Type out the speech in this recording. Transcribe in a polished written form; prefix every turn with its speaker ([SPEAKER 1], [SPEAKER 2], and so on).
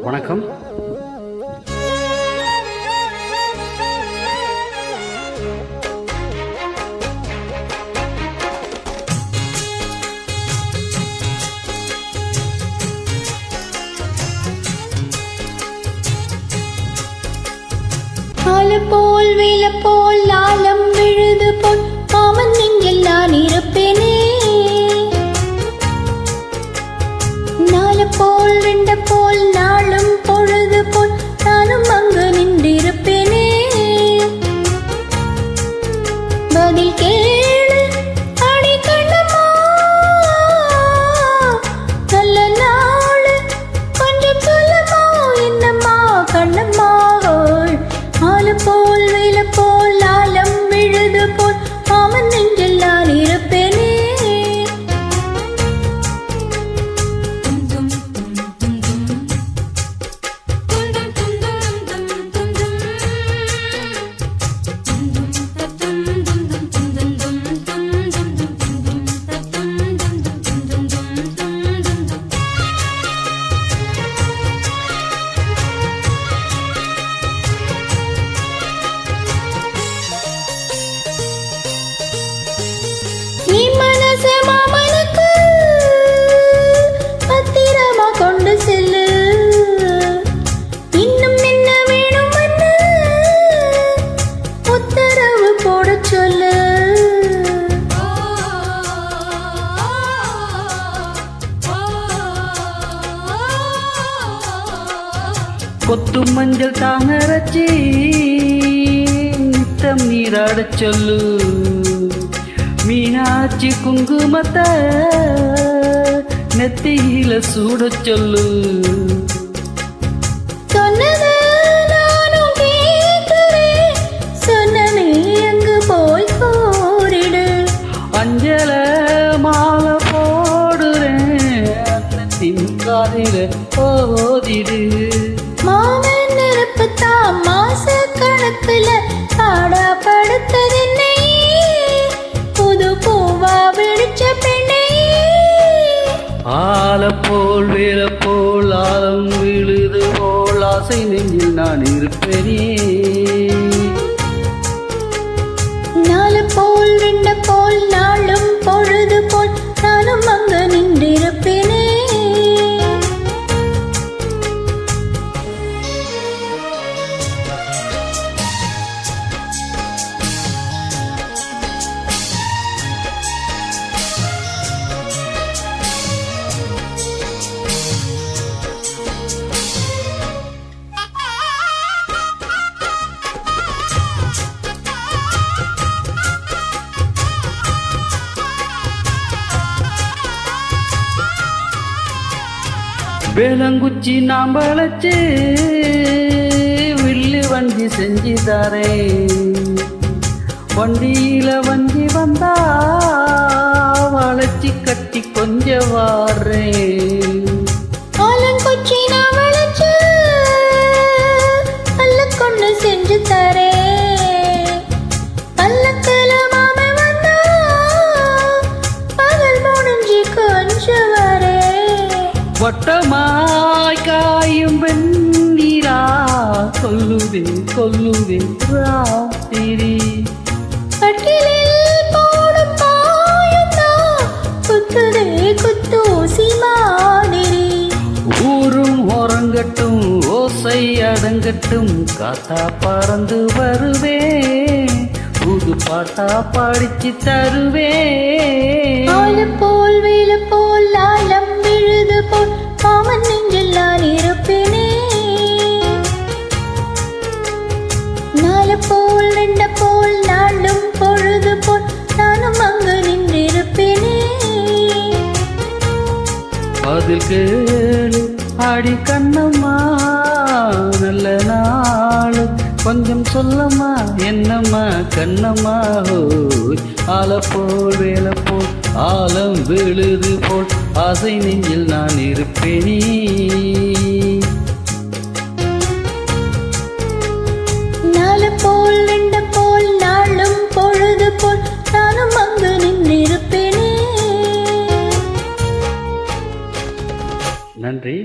[SPEAKER 1] வணக்கம்.
[SPEAKER 2] போல் வில போல் லாலம் விழுது போல் மாமன் நெஞ்சில் நான் இருப்பேனே. நால போல் ரெண்ட போல் நாளும் பொழுது போல் நானும் அங்கு நின்றிருப்பேனே. பதில் கேளு அடி கண்ணம்மா, நல்ல நாள் கொஞ்சம் சொல்லம்மா, என்னம்மா கண்ணம்மா. போல் வில போல் லாலம் விழுது போல் மாமன் நெஞ்சில் நான் இருப்பேனே.
[SPEAKER 1] கொத்து மஞ்சள் தாங்கரச்சி நித்தம் நீராடச் சொல்லு. மீனாட்சி குங்குமத்தை நெத்தியில சூடச் சொல்லு.
[SPEAKER 2] சொன்னது நானும் கேட்கிறேன், சொன்னனே அங்கு போய் கூறிடு.
[SPEAKER 1] அஞ்சல மாலை போடுறேன், அன்னத்தின் காதில ஓதிடு.
[SPEAKER 2] மாமன் நெருப்பு தான் மாச கணக்குல ஆடா படுத்ததென்னை, புது பூவா வெடிச்ச பெண்ணை.
[SPEAKER 1] ஆல போல் வேல போல் ஆலம் விழுது போல் ஆசை நெஞ்சில் நான் இருப்பேனே.
[SPEAKER 2] நாலு போல் ரெண்ட போல் நாளும் பொழுது போல் நானும் அங்கு நின்றிருப்பேனே.
[SPEAKER 1] வேளங்குச்சி நாம் வளைச்சு வில்லு வண்டி செஞ்சு தரேன். வண்டியில வண்டி வந்தா வளைச்சி கட்டி கொஞ்சம் வாரேன்.
[SPEAKER 2] ஆலங்குச்சி நான் வளைச்சு அல்ல கொண்டு செஞ்சு தரேன். பல்லக்குல மாமன் வந்தா பகல் முடிஞ்சு கொஞ்சம் வரே.
[SPEAKER 1] வட்டமாய் காயும் வெண்ணீரா கொல்லுவேன் கொல்லுவேன் ராத்திரி.
[SPEAKER 2] கட்டிலில் போடும் பாயுந்தா குத்துதே குத்தூசி மாதிரி.
[SPEAKER 1] ஊரும் உறங்கட்டும் ஓசை அடங்கட்டும், காத்தா பறந்து வருவேன், புது பாட்டா பாடிச்சு தருவேன்.
[SPEAKER 2] ஆல போல் வேல போல் லாலம் விழுது போல் மாமன் நெஞ்சில் நான் இருப்பேனே. நால போல் ரெண்ட போல் நாளும் பொழுது போல் நானும் அங்கு நின்றிருப்பேனே.
[SPEAKER 1] பதில் கேளு அடி கண்ணம்மா, நல்ல நாள் கொஞ்சம் சொல்லம்மா, என்னம்மா கண்ணம்மா. ஆல போல் வேல போல் ஆலம் விழுது போல் ஆசை நெஞ்சில் நான் இருப்பேனே.
[SPEAKER 2] நால போல் ரெண்ட போல் நாளும் பொழுது போல் நானும் அங்கு நின்றிருப்பேனே.
[SPEAKER 1] நன்றி.